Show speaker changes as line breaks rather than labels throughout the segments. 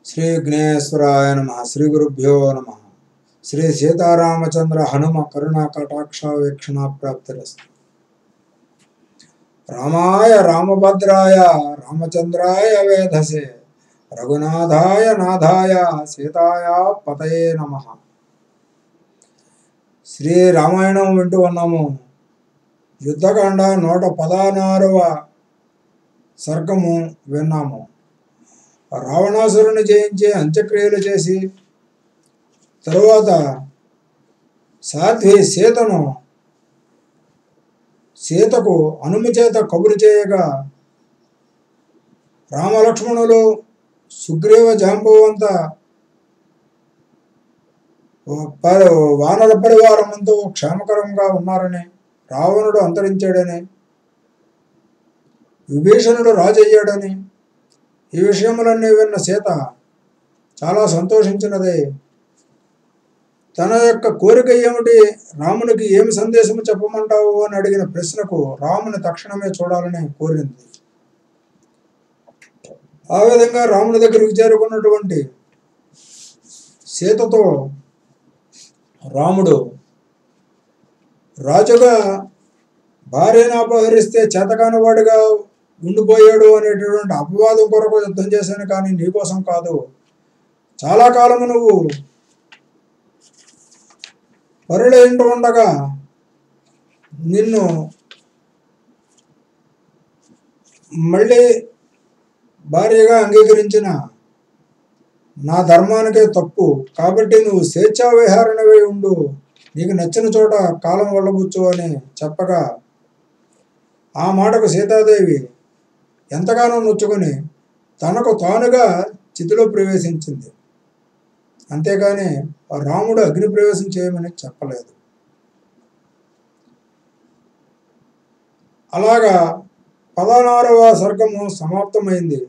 శ్రీ విఘ్నేశ్వరాయ నమః. శ్రీ గురుభ్యో నమః. శ్రీ సీతారామచంద్ర హనుమ కరుణా కటాక్ష వీక్షణ ప్రాప్తిరస్తు. రామాయ రామభద్రాయ రామచంద్రాయ వేధసే రఘునాథాయ నాథాయ సీతాయ పతయే నమః. శ్రీ రామాయణం వింటూ ఉన్నాము. యుద్ధకాండ 116వ సర్గము విన్నాము. రావణాసురుని జయించి అంత్యక్రియలు చేసి తరువాత సాధ్వి సీతకు హనుమ చేత కబురు చేయగా రామలక్ష్మణులు సుగ్రీవ జాంబవంత వానర పరివారమంతా క్షేమకరంగా ఉన్నారని, రావణుడు అంతరించాడని, విభీషణుడు రాజయ్యాడని ఈ విషయములన్నీ విన్న సీత చాలా సంతోషించినదే. తన యొక్క కోరిక ఏమిటి, రామునికి ఏమి సందేశము చెప్పమంటావు అని అడిగిన ప్రశ్నకు రాముని తక్షణమే చూడాలని కోరింది. ఆ విధంగా రాముని దగ్గరికి చేరుకున్నటువంటి సీతతో రాముడు రాజుగా భార్యను అపహరిస్తే చేతకాని వాడిగా ఉండిపోయాడు అనేటటువంటి అపవాదం కొరకు యుద్ధం చేశాను, కానీ నీకోసం కాదు. చాలా కాలము నువ్వు పరుల ఇంట ఉండగా నిన్ను మళ్ళీ భార్యగా అంగీకరించిన నా ధర్మానికే తప్పు, కాబట్టి నువ్వు స్వేచ్ఛా విహారణవై ఉండు, నీకు నచ్చిన చోట కాలం వెళ్ళబుచ్చు అని చెప్పగా ఆ మాటకు సీతాదేవి ఎంతగానో నొచ్చుకొని తనకు తానుగా చితిలో ప్రవేశించింది. అంతేగాని రాముడు అగ్ని ప్రవేశం చేయమని చెప్పలేదు. అలాగా 16వ సర్గము సమాప్తమైంది.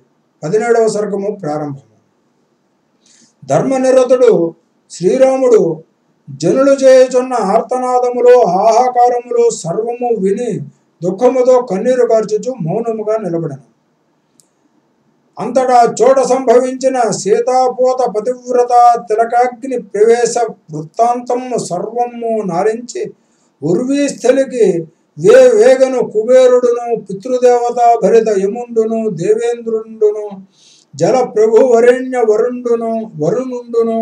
17వ సర్గము ప్రారంభము. ధర్మనిరతుడు శ్రీరాముడు జనులు చేయుచున్న ఆర్తనాదములో ఆహాకారములో సర్వము విని దుఃఖముతో కన్నీరు కార్చుచు మౌనముగా నిలబడను. అంతటా చోట సంభవించిన సీతాపోత పతివ్రత తిలకాగ్ని ప్రవేశ వృత్తాంతము సర్వము నారించి ఉర్వీస్థలికి వేగను కుబేరుడును పితృదేవత భరిత యముండును దేవేంద్రుండును జల ప్రభు వరేణ్య వరుణుండును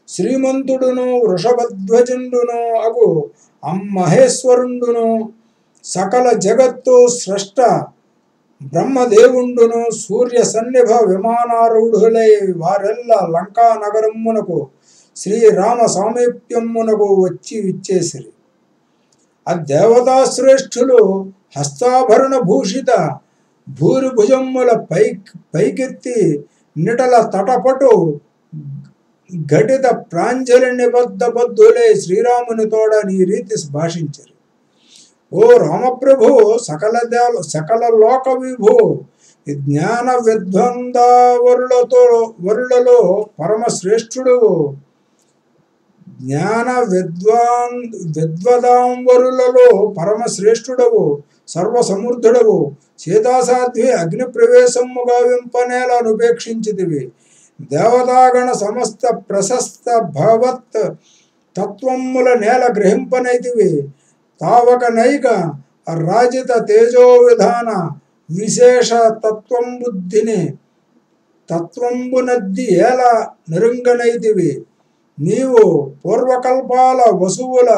శ్రీమంతుడును వృషభధ్వజుండును అగు మహేశ్వరుండును సకల జగత్తు స్రష్ట బ్రహ్మదేవుండును సూర్య సన్నిభ విమానారూఢులై వారెల్ల లంకా నగరమునకు శ్రీరామ సామీప్యమునకు వచ్చి ఇచ్చేసిరి. ఆ దేవతాశ్రేష్ఠులు హస్తాభరణ భూషిత భూరి భుజమ్ముల పైకెత్తి నిటల తటపటు ఘటిత ప్రాంజలి నిబద్ధ బద్ధులై శ్రీరాముని తోడ నీ రీతి భాషించరు. ఓ రామప్రభు, సకల లోక విభు, జ్ఞాన వరులలో పరమశ్రేష్ఠుడు, విద్వదాంవరులలో పరమశ్రేష్ఠుడవు, సర్వసమృద్ధుడవు, సీతాసాధ్వి అగ్ని ప్రవేశముగా వింపనేలా అనుపేక్షించితివి. దేవతాగణ సమస్త ప్రశస్త భగవత్ తత్వముల నేల గ్రహింపనైతివి. తావక నైక రాజిత తేజో విధాన విశేష తత్వంబునద్ది ఏల నిరుంగనైతివి. నీవు పూర్వకల్పాల వసువుల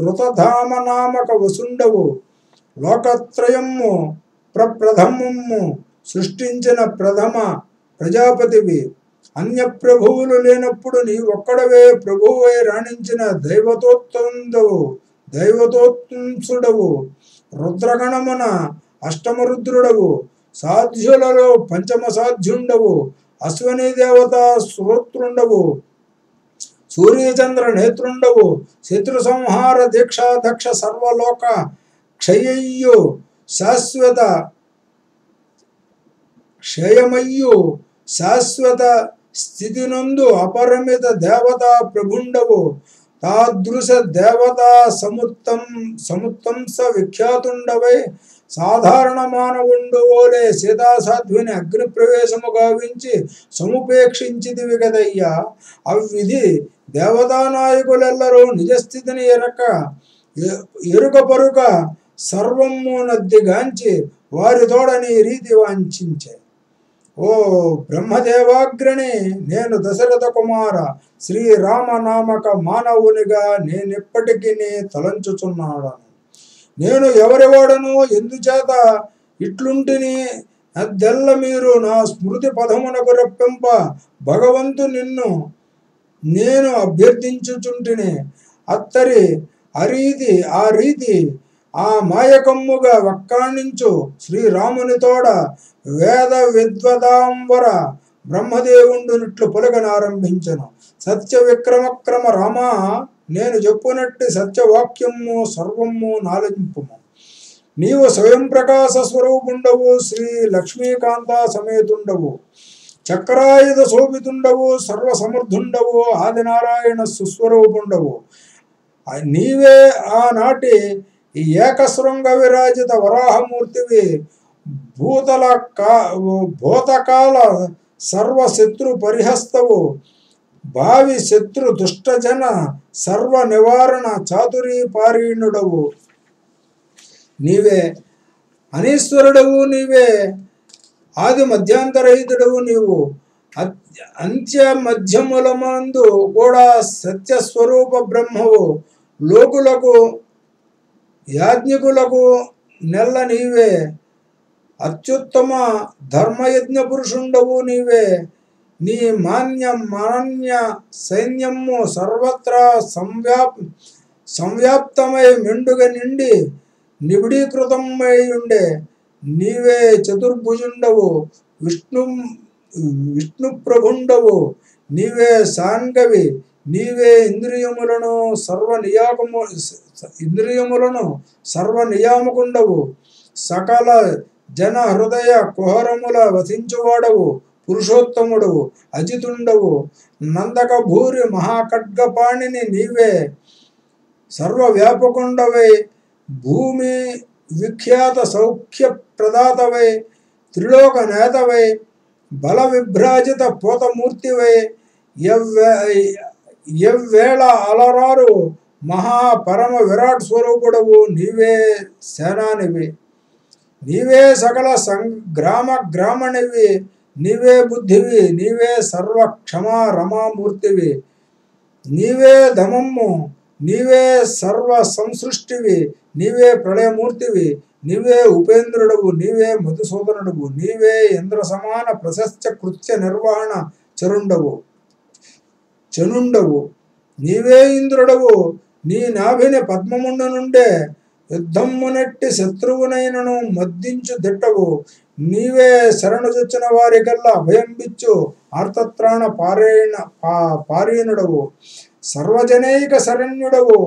ఋతధామనామక వసుండవు. లోకత్రయము ప్రప్రథమము సృష్టించిన ప్రథమ ప్రజాపతివి. అన్య ప్రభువులు లేనప్పుడు నీ ఒక్కడవే ప్రభువై రాణించిన దైవతోత్సుడవు. రుద్రగణమున అష్టమరుద్రుడవు. సాధ్యులలో పంచమ సాధ్యుండవు. అశ్వనీ దేవత శ్రోత్రుండవు. సూర్యచంద్ర నేత్రుండవు. శత్రు సంహార దీక్షాదక్ష సర్వలోక క్షయమయ్యు శాశ్వత స్థితినందు అపరిమిత దేవతా ప్రభుండవు. తాదృశ దేవతా సముత్తంస విఖ్యాతుండవై సాధారణ మానవుండు ఓలే సీతాసాధ్విని అగ్ని ప్రవేశము గావించి సముపేక్షించిదివి గదయ్యా. అవ్విధి దేవతానాయకులెల్లరూ నిజస్థితిని ఎరుక పరుక సర్వము నద్దిగాంచి వారితోడ నీ రీతి వాంఛించే. ఓ బ్రహ్మదేవాగ్రణి, నేను దశరథ కుమార శ్రీరామనామక మానవునిగా నేనిప్పటికీ తలంచుచున్నాడను. నేను ఎవరివాడను, ఎందుచేత ఇట్లుంటిని అద్దెల్ల మీరు నా స్మృతి పదమునకు రప్పింప భగవంతు నిన్ను నేను అభ్యర్థించుచుంటిని. అత్తరి ఆ రీతి ఆ మాయకమ్ముగా వక్కాణించు శ్రీరామునితోడ వేద విద్వదాంబర బ్రహ్మదేవుండునిట్లు పలుకనారంభించను. సత్య విక్రమక్రమ రామా, నేను చెప్పునట్టి సత్యవాక్యము సర్వము నాలింపుము. నీవు స్వయం ప్రకాశ స్వరూపుండవు, శ్రీ లక్ష్మీకాంత సమేతుండవు, చక్రాయుధ శోభితుండవు, సర్వసమర్థుండవు, ఆదినారాయణ సుస్వరూపుండవు. నీవే ఆనాటి ఏకశృంగ విరాజిత వరాహమూర్తివి. భూతకాల సర్వశత్రు పరిహస్తవు, భావి శత్రు దుష్టజన సర్వ నివారణ చాతురీ పారీణుడవు. నీవే అనీశ్వరుడవు, నీవే ఆది మధ్యాంతరహితుడవు. నీవు అంత్య మధ్యములమందు కూడా సత్యస్వరూప బ్రహ్మవు. లోకులకు యాజ్ఞికులకు నెల్ల నీవే. అత్యుత్తమ ధర్మయజ్ఞ పురుషుండవు నీవే. నీ మాన్య సైన్యము సర్వత్రా సంవ్యాప్తమై మెండుగ నిండి నిబిడీకృతమై ఉండే. నీవే చతుర్భుజుండవు, విష్ణు ప్రభుండవు. నీవే సాంగవి, నీవే ఇంద్రియములను సర్వనియామకుండవు. సకల జన హృదయ కుహరముల వసించువాడవు. పురుషోత్తముడవు, అజితుండవు, నందక భూరి మహాఖడ్గపాణిని నీవే. సర్వవ్యాపకుండవై భూమి విఖ్యాత సౌఖ్య ప్రదాతవై, త్రిలోక నేతవై, బల విభ్రాజిత పోతమూర్తివై, ఎవ్వేళ అలరారు మహాపరమ విరాట్ స్వరూపుడవు. నీవే సేనానివి, నీవే సకల గ్రామణివి, నీవే బుద్ధివి, నీవే సర్వ క్షమా రమామూర్తివి. నీవే దమమ్ము, నీవే సర్వ సంసృష్టివి, నీవే ప్రళయమూర్తివి. నీవే ఉపేంద్రుడవు, నీవే మధుసూదనుడవు, నీవే ఇంద్ర సమాన ప్రశస్త కృత్య నిర్వహణ చనుండవు. నీవే ఇంద్రుడవు, నీ నాభిని పద్మముండ నుండే యుద్ధమ్మునట్టి శత్రువునైనను మద్దించు దిట్టవు. నీవే శరణుచొచ్చిన వారికల్లా అభయంబిచ్చు ఆర్తత్రాణ పారీణుడవు. సర్వజనైక శరణ్యుడవు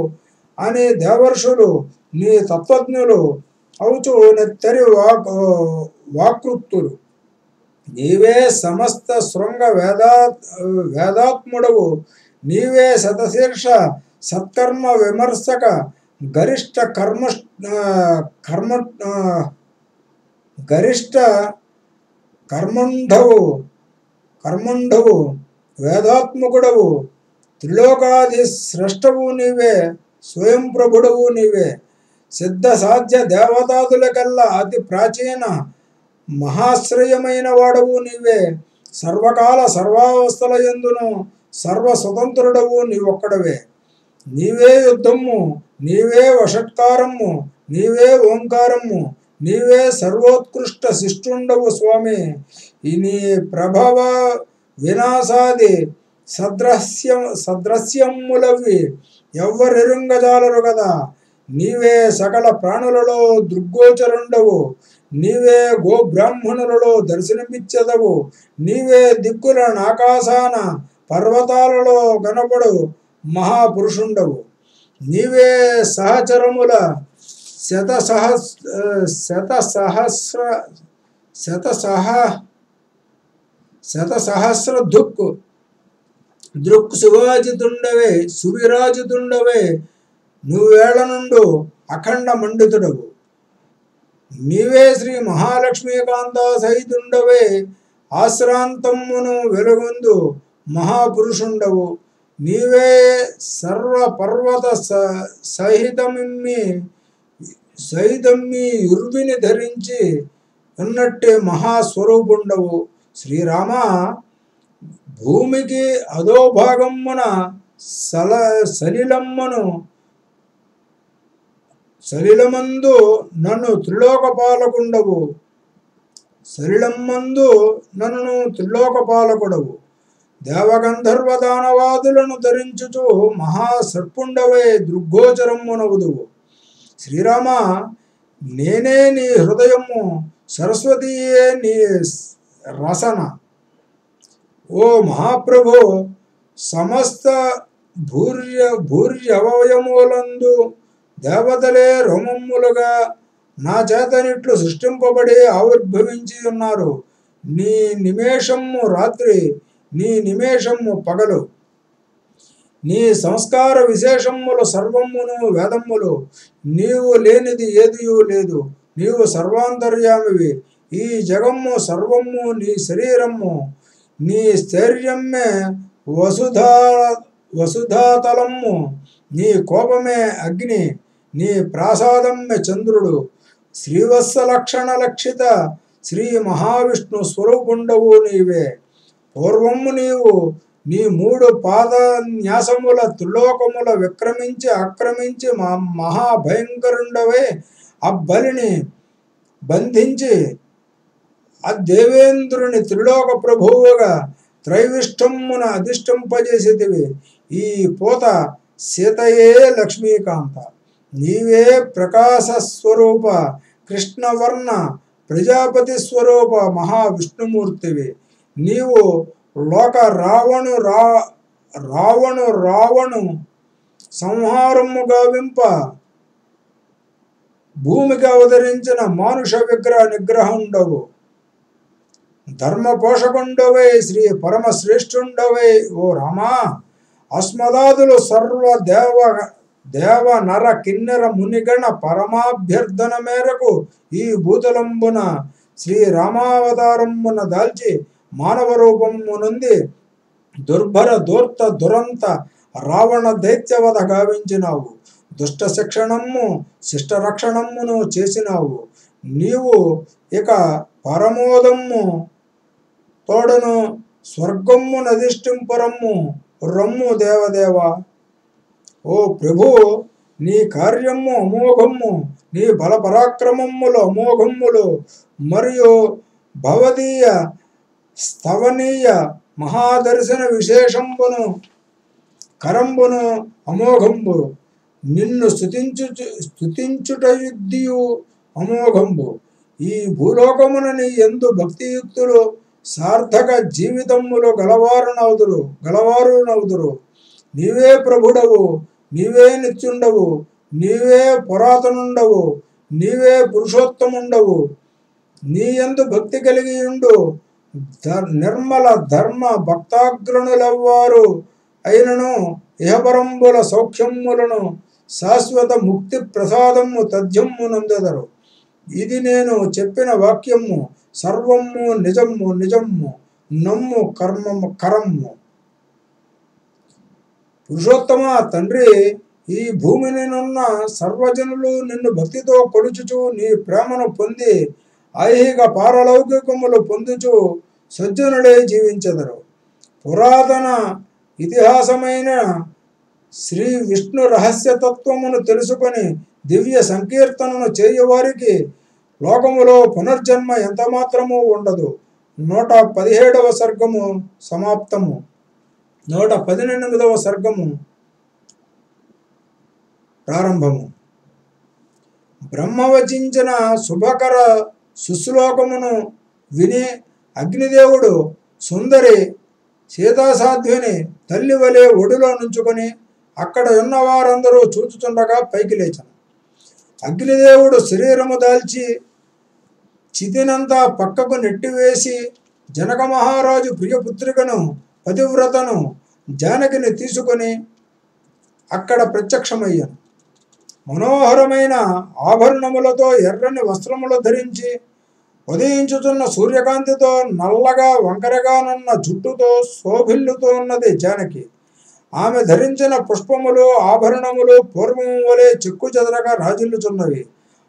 అని దేవర్షులు నీ తత్వజ్ఞులు అవుచు నెత్తరి వాకృత్తులు. నీవే సమస్త శృంగ వేదాత్ముడవు. నీవే శతశీర్ష సత్కర్మ విమర్శక గరిష్ట కర్మండవు వేదాత్మకుడవు. త్రిలోకాది స్రష్టవు నీవే, స్వయం ప్రభుడవు నీవే. సిద్ధ సాధ్య దేవతాదులకల్లా అతి ప్రాచీన మహాశ్రయమైన వాడవు నీవే. సర్వకాల సర్వావస్థల యందును సర్వస్వతంత్రుడవు నీవొక్కడవే. నీవే యుద్ధము, నీవే వషట్కారము, నీవే ఓంకారము, నీవే సర్వోత్కృష్ట శిష్టుండవు స్వామి. నీ ప్రభవ వినాశాది సద్రస్యములవి ఎవ్వరెరుంగజాలరు కదా. నీవే సకల ప్రాణులలో దృగ్గోచరుండవు. నీవే గోబ్రాహ్మణులలో దర్శనమిచ్చదవు. నీవే దిక్కుల ఆకాశాన పర్వతాలలో కనపడు మహాపురుషుండవు. నీవే సహచరముల శతసహస్ర దృక్ శివాజితుండవే, సువిరాజితుండవే. నువ్వేళ నుండు అఖండ మండితుడవు. నీవే శ్రీ మహాలక్ష్మీకాంత సహితుండవే ఆశ్రాంతమ్మును వెలుగొందు మహాపురుషుండవు. నీవే సర్వ పర్వత సహితమ్మి ఉర్విని ధరించి ఉన్నట్టే మహాస్వరూపుండవు. శ్రీరామ, భూమికి అధోభాగమ్మున సలిలమందు నన్ను త్రిలోకపాలకుండవు. సలిలమ్మందు నన్ను త్రిలోకపాలకుడవు. దేవగంధర్వ దానవాదులను ధరించుచు మహాసర్పుండవే దృగ్గోచరమ్మునవుదువు. శ్రీరామ, నేనే నీ హృదయము, సరస్వతియే నీ రసన. ఓ మహాప్రభు, సమస్త భూర్యవయములందు దేవతలే రోమమ్ములుగా నా చేతనిట్లు సృష్టింపబడి ఆవిర్భవించి ఉన్నారు. నీ నిమేషము రాత్రి, నీ నిమేషము పగలు. నీ సంస్కార విశేషములు సర్వమును వేదములు. నీవు లేనిది ఏదియూ లేదు. నీవు సర్వాంతర్యామివి. ఈ జగమ్ము సర్వము నీ శరీరము. నీ స్థైర్యమే వసుధాతలము. నీ కోపమే అగ్ని. నీ ప్రాసాదమ్మె చంద్రుడు. శ్రీవత్సలక్షణ లక్షిత శ్రీ మహావిష్ణు స్వరూపుండవు నీవే. పూర్వము నీవు నీ 3 పాదన్యాసముల త్రిలోకముల విక్రమించి ఆక్రమించి మహాభయంకరుండవే అబ్బలిని బంధించి దేవేంద్రుని త్రిలోక ప్రభువుగా త్రైవిష్టమున అధిష్ఠింపజేసేదివి. ఈ పోత సీతయే లక్ష్మీకాంత. నీవే ప్రకాశస్వరూప కృష్ణవర్ణ ప్రజాపతి స్వరూప మహావిష్ణుమూర్తివి. నీవు లోక రావణు సంహారము గావింప భూమికి అవతరించిన మానుష నిగ్రహుండవు. ధర్మ పోషకుండవై శ్రీ పరమశ్రేష్ఠుండవై ఓ రామా. అస్మదాదులు సర్వ దేవ నర కిన్నెర మునిగణ పరమాభ్యర్థన మేరకు ఈ భూతలంబున శ్రీ రామావతారమున దాల్చి మానవ రూపము నుండి దుర్భర దూర్త దురంత రావణ దైత్యవధ గావించినావు. దుష్ట శిక్షణము శిష్ట రక్షణమును చేసినావు. నీవు ఇక పరమోదమ్ము తోడను స్వర్గమ్ము నదిష్టింపురమ్ము రమ్ము దేవదేవ. ఓ ప్రభు, నీ కార్యము అమోఘమ్ము. నీ బల పరాక్రమములు అమోఘమ్ములు. మరియు భవదీయ స్తవనీయ మహాదర్శన విశేషంబును కరంబును అమోఘంబు. నిన్ను స్తుతించుటయుద్ధియు అమోఘంబు. ఈ భూలోకమున నీ యందు భక్తియుక్తులు సార్థక జీవితములు గలవారు నవుదురు. నీవే ప్రభుడవు. నీవే నిత్యుండవు. నీవే పురాతనుండవు. నీవే పురుషోత్తముండవు. నీ యందు భక్తి కలిగియుండు నిర్మల ధర్మ భక్తాగ్రణులవ్వారు అయినను ఇహపరంబుల సౌఖ్యములను శాశ్వత ముక్తి ప్రసాదము తథ్యము నందెదరు. ఇది నేను చెప్పిన వాక్యము సర్వము నిజము నమ్ము కరమ్ము. పురుషోత్తమ తండ్రి, ఈ భూమినినున్న సర్వజనులు నిన్ను భక్తితో కొలుచుచు నీ ప్రేమను పొంది ఐహిక పారలౌకికములు పొందుచు సజ్జనులే జీవించెదరు. పురాతన ఇతిహాసమైన శ్రీ విష్ణు రహస్యతత్వమును తెలుసుకొని దివ్య సంకీర్తనను చేయవారికి లోకములో పునర్జన్మ ఎంతమాత్రము ఉండదు. 117వ సర్గము సమాప్తము. 118వ సర్గము ప్రారంభము. బ్రహ్మవచించిన శుభకర సుశ్లోకమును విని అగ్నిదేవుడు సుందరి సీతాసాధ్విని తల్లి వలె ఒడిలో నుంచుకొని అక్కడ ఉన్న వారందరూ చూచుచుండగా పైకి లేచను. అగ్నిదేవుడు శరీరము దాల్చి చితినంతా పక్కకు నెట్టివేసి జనక మహారాజు ప్రియపుత్రికను పతివ్రతను జానకిని తీసుకొని అక్కడ ప్రత్యక్షమయ్యాను. మనోహరమైన ఆభరణములతో ఎర్రని వస్త్రములు ధరించి ఉదయించుతున్న సూర్యకాంతితో నల్లగా వంకరగానున్న జుట్టుతో శోభిల్లుతూ ఉన్నది జానకి. ఆమె ధరించిన పుష్పములు ఆభరణములు పూర్వము వలె చెక్కు చెదరగా రాజిల్లుచున్నవి.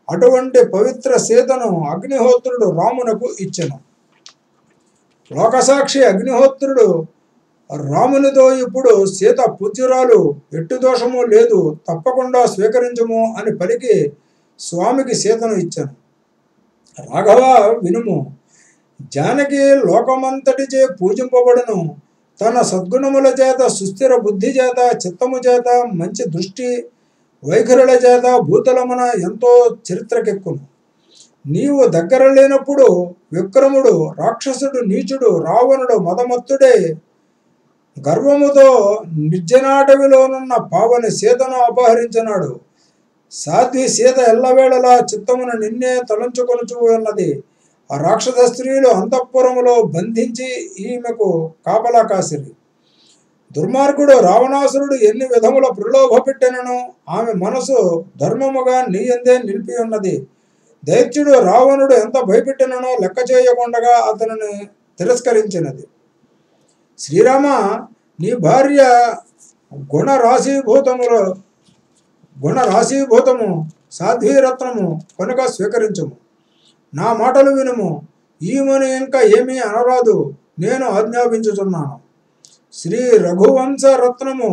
అటువంటి పవిత్ర సీతను అగ్నిహోత్రుడు రామునకు ఇచ్చెను. లోకసాక్షి అగ్నిహోత్రుడు రామునితో, ఇప్పుడు సీత పూజ్యురాలు, ఎట్టు దోషము లేదు, తప్పకుండా స్వీకరించము అని పలికి స్వామికి సీతను ఇచ్చాను. రాఘవ వినుము, జానకి లోకమంతటిచే పూజింపబడును. తన సద్గుణముల చేత, సుస్థిర బుద్ధి చేత, చిత్తము చేత, మంచి దృష్టి వైఖరుల చేత భూతలమున ఎంతో చరిత్రకెక్కును. నీవు దగ్గర లేనప్పుడు విక్రముడు, రాక్షసుడు, నీచుడు, రావణుడు మదమత్తుడే గర్వముతో నిర్జనాటవిలోనున్న పావని సీతను అపహరించినాడు. సాధ్వి సీత ఎల్లవేళలా చిత్తమును నిన్నే తలంచుకొనుచు ఉన్నది. ఆ రాక్షస స్త్రీలు అంతఃపురములో బంధించి ఈమెకు కాపలా కాసిరి. దుర్మార్గుడు రావణాసురుడు ఎన్ని విధముల ప్రలోభ పెట్టెనను ఆమె మనసు ధర్మముగా నీయందే నిలిపి ఉన్నది. దైత్యుడు రావణుడు ఎంత భయపెట్టిననో లెక్క చేయకుండా అతనిని తిరస్కరించినది. శ్రీరామ, నీ భార్య గుణరాశీభూతము సాధ్వీరత్నము కనుక స్వీకరించము. నా మాటలు వినుము. ఈమెను ఇంకా ఏమీ అనరాదు, నేను ఆజ్ఞాపించుచున్నాను. శ్రీ రఘువంశ రత్నము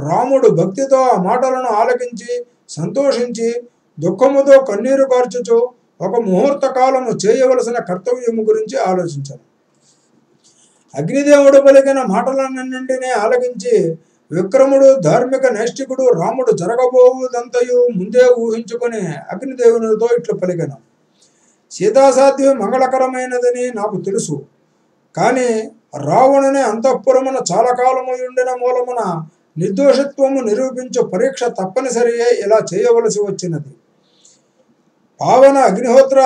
రాముడు భక్తితో ఆ మాటలను ఆలకించి సంతోషించి దుఃఖముతో కన్నీరు కార్చుచు ఒక ముహూర్త కాలము చేయవలసిన కర్తవ్యము గురించి ఆలోచించాను. అగ్నిదేవుడు పలికిన మాటలన్నింటినీ ఆలకించి విక్రముడు, ధార్మిక నైష్టికుడు రాముడు జరగబోవుదంతయు ముందే ఊహించుకొని అగ్నిదేవునితో ఇట్లు పలికెను. సీతాసాధ్వి మంగళకరమైనదని నాకు తెలుసు, కానీ రావణుని అంతఃపురమున చాలా కాలము ఉండిన మూలమున నిర్దోషత్వము నిరూపించు పరీక్ష తప్పనిసరియే ఇలా చేయవలసి వచ్చినది. పావన అగ్నిహోత్ర,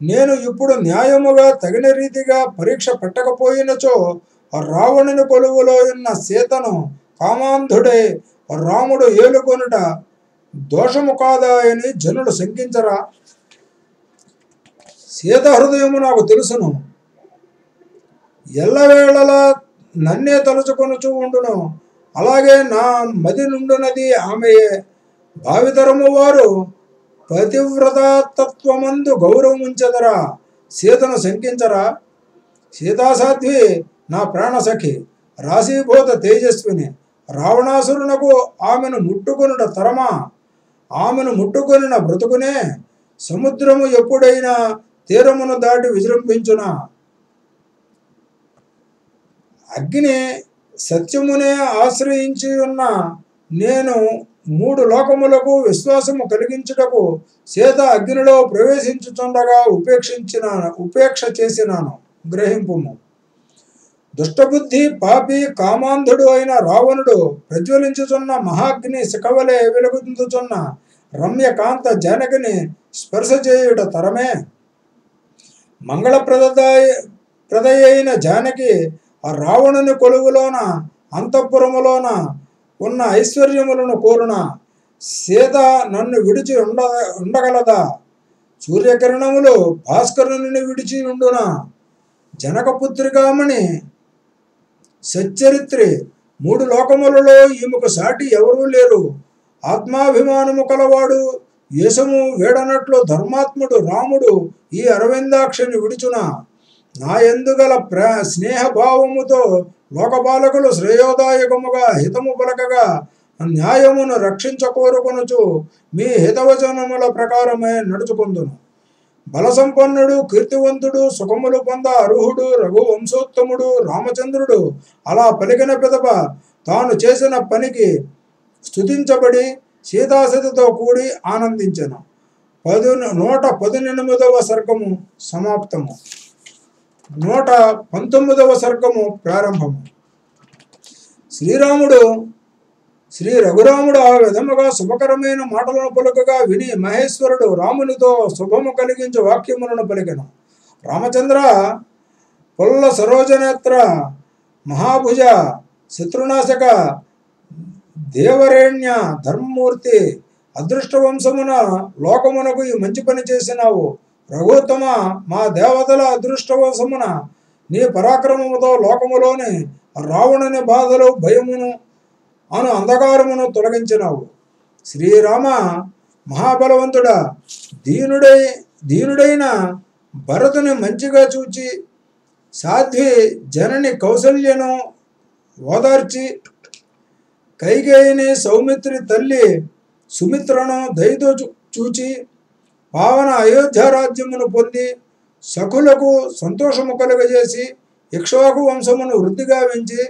నేను ఇప్పుడు న్యాయముగా తగిన రీతిగా పరీక్ష పెట్టకపోయినచో రావణుని కొలువులో ఉన్న సీతను కామాంధుడై రాముడు ఏలుకొనుట దోషము కాదా అని జనులు శంకించరా? సీత హృదయము నాకు తెలుసును, ఎల్లవేళలా నన్నే తలుచుకొనుచూ ఉండును. అలాగే నా మది నుండునది ఆమెయే. భావితరము వారు పతివ్రతత్వమందు గౌరవముంచెదరా, సీతను శంకించరా? సీతాసాధ్వి నా ప్రాణసఖి, రాశీభూత తేజస్విని. రావణాసురునకు ఆమెను ముట్టుకొనుట తరమా? ఆమెను ముట్టుకొనిన బ్రతుకునే. సముద్రము ఎప్పుడైనా తీరమును దాటి విజృంభించునా? అగ్ని సత్యమునే ఆశ్రయించి ఉన్న నేను 3 లోకములకు విశ్వాసము కలిగించుటకు సీత అగ్నిలో ప్రవేశించుచుండగా ఉపేక్ష చేసినాను, గ్రహింపుము. దుష్టబుద్ధి, పాపి, కామాంధుడు అయిన రావణుడు ప్రజ్వలించుచున్న మహాగ్ని శిఖవలే వెలుగుతున్న రమ్యకాంత జానకిని స్పర్శ చేయుట తరమే? మంగళప్రదయైన జానకి ఆ రావణుని కొలువులోన అంతఃపురములోన ఉన్న ఐశ్వర్యములను కోరున సీత నన్ను విడిచి ఉండగలదా? సూర్యకిరణములు భాస్కరుని విడిచి ఉండునా? జనకపుత్రికామణి సచ్చరిత్రి, 3 లోకములలో ఈమెకు సాటి ఎవరూ లేరు. ఆత్మాభిమానము కలవాడు, యేసము వేడనట్లు ధర్మాత్ముడు రాముడు ఈ అరవిందాక్షిని విడుచునా? నా ఎందుగల స్నేహభావముతో లోకపాలకులు శ్రేయోదాయకముగా హితము పలకగా న్యాయమును రక్షించకోరుకొనుచు మీ హితవచనముల ప్రకారమే నడుచుకుందును. బలసంపన్నుడు, కీర్తివంతుడు, సుఖములు పొంద అర్హుడు రఘువంశోత్తముడు రామచంద్రుడు అలా పలికిన పిదప తాను చేసిన పనికి స్తుతించబడి సీతాసతితో కూడి ఆనందించెను. 118వ సర్గము సమాప్తము. 119వ సర్గము ప్రారంభము. శ్రీ రఘురాముడు ఆ విధముగా శుభకరమైన మాటలను పలుకగా విని మహేశ్వరుడు రామునితో శుభము కలిగించు వాక్యములను పలికెను. రామచంద్ర, పుల్ల సరోజనేత్ర, మహాభుజ, శత్రునాశక, దేవరేణ్య, ధర్మమూర్తి, అదృష్టవంశమున లోకమునకు ఈ మంచి పని చేసినావు. రఘుత్తమ, మా దేవతల అదృష్టవంశమున నీ పరాక్రమముతో లోకములోని రావణుని బాధలు భయమును అను అంధకారమును తొలగించినావు. శ్రీరామ, మహాబలవంతుడా, దీనుడైన భరతుని మంచిగా చూచి సాధ్వి జనని కౌసల్యను ఓదార్చి కైకేయిని సౌమిత్రి తల్లి సుమిత్రను దయతో చూచి పావన అయోధ్య రాజ్యమును పొంది సఖులకు సంతోషము కలుగజేసి ఇక్ష్వాకు వంశమును వృద్ధిగా పెంచి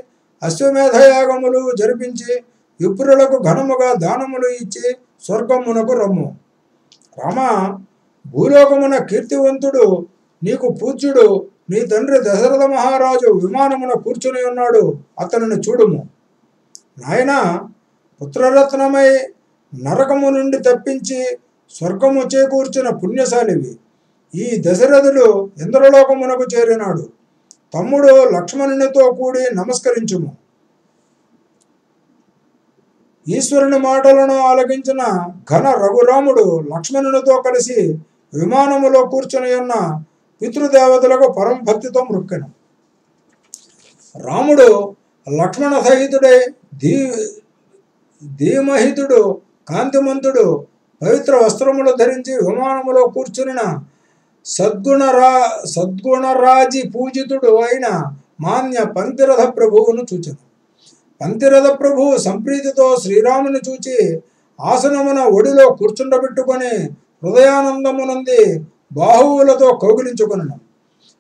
అశ్వమేధయాగములు జరిపించి విప్రులకు ఘనముగా దానములు ఇచ్చి స్వర్గమునకు రమ్ము. రామ, భూలోకమున కీర్తివంతుడు నీకు పూజ్యుడు నీ తండ్రి దశరథ మహారాజు విమానమున కూర్చుని ఉన్నాడు, అతనిని చూడుము. నాయన, పుత్రరత్నమై నరకము నుండి తప్పించి స్వర్గము చేకూర్చిన పుణ్యశాలివి. ఈ దశరథుడు ఇంద్రలోకమునకు చేరినాడు. తమ్ముడు లక్ష్మణునితో కూడి నమస్కరించుము. ఈశ్వరుని మాటలను ఆలకించిన ఘన రఘురాముడు లక్ష్మణునితో కలిసి విమానములో కూర్చుని ఉన్న పితృదేవతలకు పరమభక్తితో మృక్కెను. రాముడు లక్ష్మణ సహితుడై ధీమహితుడు, కాంతిమంతుడు, పవిత్ర వస్త్రములు ధరించి విమానములో కూర్చున్న సద్గుణరాజి పూజితుడు అయిన మాన్య పంతిరథ ప్రభువును చూచెను. పంతిరథ ప్రభువు సంప్రీతితో శ్రీరాముని చూచి ఆసనమున ఒడిలో కూర్చుండబెట్టుకొని హృదయానందమునంది బాహువులతో కౌగిలించుకొనెను.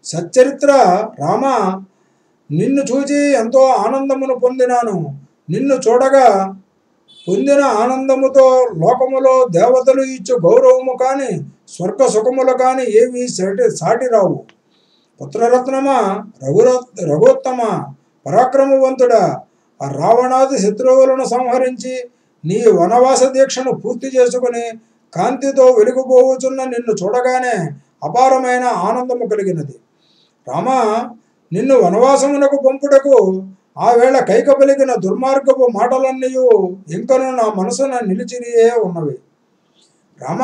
సచ్చరిత్ర రామ, నిన్ను చూచి ఎంతో ఆనందమును పొందినాను. నిన్ను చూడగా పొందిన ఆనందముతో లోకములో దేవతలు ఇచ్చు గౌరవము కాని స్వర్గ సుఖములు కాని ఏవి సాటిరావు. పుత్రరత్నమా, రఘుత్తమ, పరాక్రమవంతుడా, ఆ రావణాది శత్రువులను సంహరించి నీ వనవాస దీక్షను పూర్తి చేసుకుని కాంతితో వెలుగుపోవుచున్న నిన్ను చూడగానే అపారమైన ఆనందము కలిగినది. రామ, నిన్ను వనవాసమునకు పంపుటకు ఆ వేళ కైక పలికిన దుర్మార్గపు మాటలన్నీ ఇంకను నా మనసున నిలిచియే ఉన్నవి. రామ,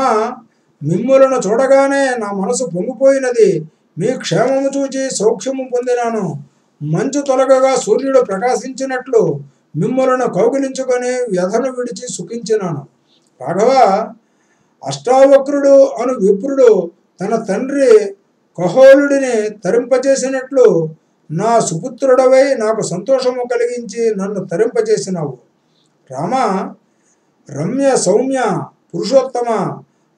మిమ్ములను చూడగానే నా మనసు పొంగిపోయినది. మీ క్షేమము చూచి సౌఖ్యము పొందినాను. మంచు తొలగగా సూర్యుడు ప్రకాశించినట్లు మిమ్ములను కౌగిలించుకొని వ్యధను విడిచి సుఖించినాను. రాఘవ, అష్టావక్రుడు అను విప్రుడు తన తండ్రి కహోలుడిని తరింపచేసినట్లు నా సుపుత్రుడవై నాకు సంతోషము కలిగించి నన్ను తరింపచేసినావు. రామ, రమ్య సౌమ్య పురుషోత్తమ,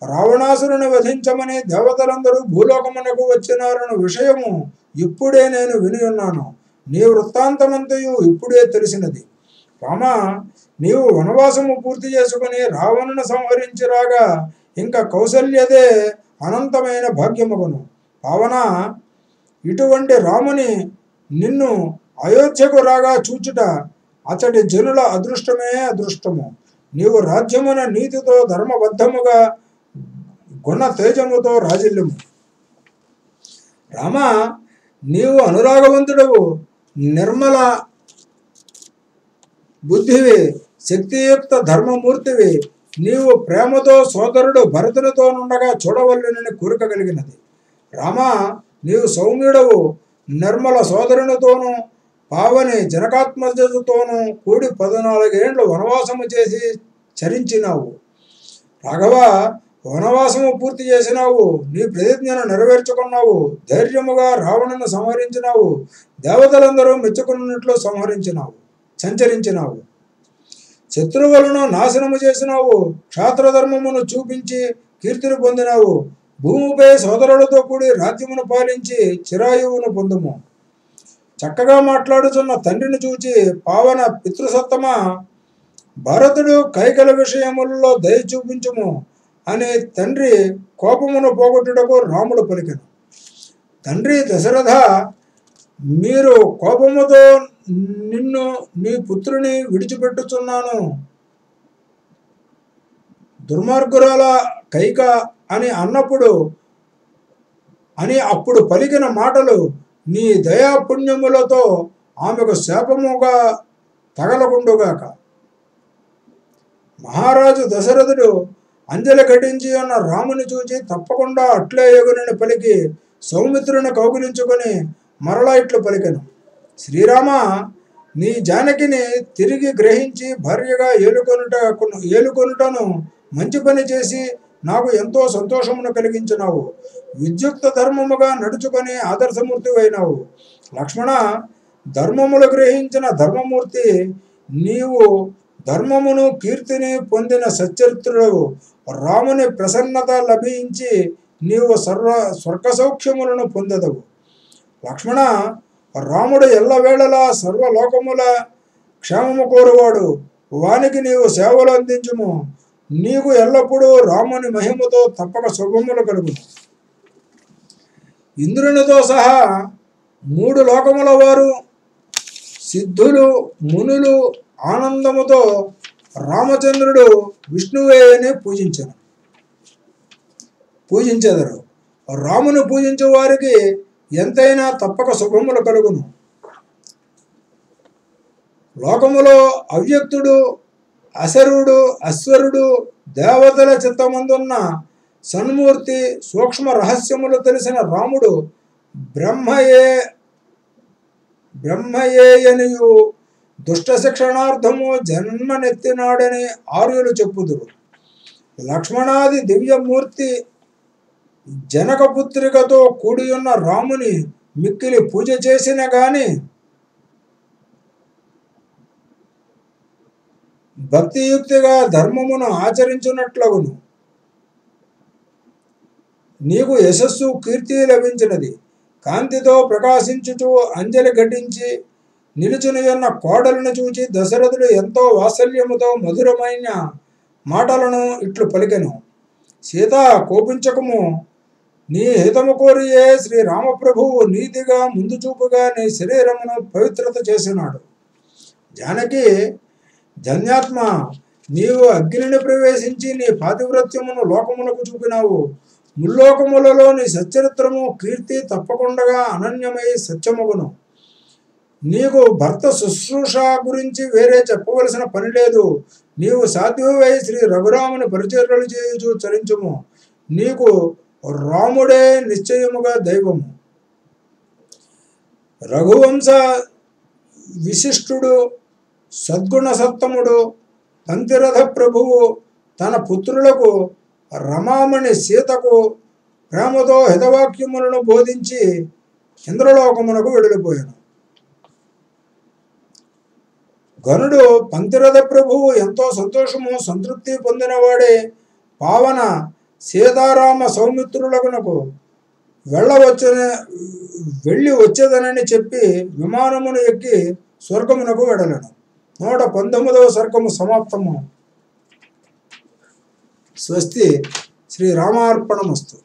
రావణాసురుని వధించమని దేవతలందరూ భూలోకమునకు వచ్చినారన్న విషయము ఇప్పుడే నేను విని ఉన్నాను. నీ వృత్తాంతమంతయు ఇప్పుడే తెలిసినది. రామ, నీవు వనవాసము పూర్తి చేసుకుని రావణుని సంహరించి రాగా ఇంకా కౌసల్యదే అనంతమైన భాగ్యమగును. పావన, ఇటువంటి రాముని నిన్ను అయోధ్యకు రాగా చూచుట అతడి జనుల అదృష్టమే అదృష్టము. నీవు రాజ్యమున నీతితో ధర్మబద్ధముగా గుణ తేజముతో రాజిల్లుము. రామ, నీవు అనురాగవంతుడవు, నిర్మల బుద్ధివి, శక్తియుక్త ధర్మమూర్తివి. నీవు ప్రేమతో సోదరుడు భరతునితో నుండగా చూడవలెనని కోరిక కలిగినది. రామ, నీవు సౌమ్యుడవు, నిర్మల సోదరునితోనూ పావని జనకాత్మజతోనూ కూడి 14 ఏండ్లు వనవాసము చేసి చరించినావు. రాఘవ, వనవాసము పూర్తి చేసినావు. నీ ప్రతిజ్ఞను నెరవేర్చుకున్నావు. ధైర్యముగా రావణుని సంహరించినావు. దేవతలందరూ మెచ్చుకున్నట్లు సంచరించినావు. శత్రువులను నాశనము చేసినావు. క్షాత్రధర్మమును చూపించి కీర్తిని పొందినావు. భూమిపై సోదరులతో కూడి రాజ్యమును పాలించి చిరాయువును పొందుము. చక్కగా మాట్లాడుతున్న తండ్రిని చూచి పావన పితృసత్తమ, భరతుడు కైకల విషయములలో దయ చూపించుము అని తండ్రి కోపమును పోగొట్టుటకు రాముడు పలికెను. తండ్రి దశరథ, మీరు కోపముతో నిన్ను నీ పుత్రుని విడిచిపెట్టుచున్నాను. దుర్మార్గురాల కైక అని అప్పుడు పలికిన మాటలు నీ దయాపుణ్యములతో ఆమెకు శాపముగా తగలకుండుగాక. మహారాజు దశరథుడు అంజలి ఘటించి ఉన్న రాముని చూచి తప్పకుండా అట్లే ఎగునని పలికి సౌమిత్రుని కౌగిలించుకొని మరలా ఇట్లు పలికెను. శ్రీరామ, నీ జానకిని తిరిగి గ్రహించి భార్యగా ఏలుకొనుటను మంచి పని చేసి నాకు ఎంతో సంతోషమును కలిగించినావు. విద్యుక్త ధర్మముగా నడుచుకొని ఆదర్శమూర్తి అయినావు. లక్ష్మణ, ధర్మములు గ్రహించిన ధర్మమూర్తి నీవు. ధర్మమును కీర్తిని పొందిన సచ్చరిత్రుడు. రాముని ప్రసన్నత లభించి నీవు స్వర్గ సౌఖ్యములను పొందదవు. లక్ష్మణ, రాముడు ఎల్లవేళలా సర్వలోకముల క్షేమము కోరువాడు. వానికి నీవు సేవలు అందించుము. నీకు ఎల్లప్పుడూ రాముని మహిమతో తప్పక శుభములు కలుగును. ఇంద్రునితో సహా 3 లోకముల వారు, సిద్ధులు, మునులు ఆనందముతో రామచంద్రుడు విష్ణువే అని పూజించెదరు. రాముని పూజించే వారికి ఎంతైనా తప్పక శుభములు కలుగును. లోకములో అవ్యక్తుడు, అశరుడు, అశ్వరుడు, దేవతల చిత్తమందున్న సన్మూర్తి, సూక్ష్మ రహస్యములు తెలిసిన రాముడు బ్రహ్మయేయనియు దుష్ట శిక్షణార్థము జన్మనెత్తినాడని ఆర్యులు చెప్పుదురు. లక్ష్మణాది దివ్యమూర్తి జనకపుత్రికతో కూడియున్న రాముని మిక్కిలి పూజ చేసిన గాని భక్తియుక్తిగా ధర్మమును ఆచరించున్నట్లగును. నీకు యశస్సు, కీర్తి లభించినది. కాంతితో ప్రకాశించుచు అంజలి ఘటించి నిలుచునియున్న కోడలను చూచి దశరథుడు ఎంతో వాత్సల్యముతో మధురమైన మాటలను ఇట్లు పలికెను. సీత, కోపించకము. నీ హితము కోరియే శ్రీరామప్రభువు నీతిగా ముందు చూపుగా నీ శరీరమును పవిత్రత చేసినాడు. జానకి, ధన్యాత్మ, నీవు అగ్నిని ప్రవేశించి నీ పాతివ్రత్యమును లోకములకు చూపినావు. ముల్లోకములలో నీ సచ్చరిత్రము, కీర్తి తప్పకుండా అనన్యమై సత్యమగును. నీకు భర్త శుశ్రూష గురించి వేరే చెప్పవలసిన పని లేదు. నీవు సాధ్యువై శ్రీ రఘురాముని పరిచర్యలు చేయుచు చరించుము. నీకు రాముడే నిశ్చయముగా దైవము. రఘువంశ విశిష్టుడు, సద్గుణ సత్తముడు పంతిరథ ప్రభువు తన పుత్రులకు రమామణి సీతకు ప్రేమతో హితవాక్యములను బోధించి ఇంద్రలోకమునకు వెడలిపోయాను. గనుడు పంతిరథ ప్రభువు ఎంతో సంతోషము, సంతృప్తి పొందినవాడే పావన సీతారామ సౌమిత్రులకునకు వెళ్ళి వచ్చేదనని చెప్పి విమానమును ఎక్కి స్వర్గమునకు వెడలను. 119వ సర్గము సమాప్తము. స్వస్తి. శ్రీరామార్పణమస్తు.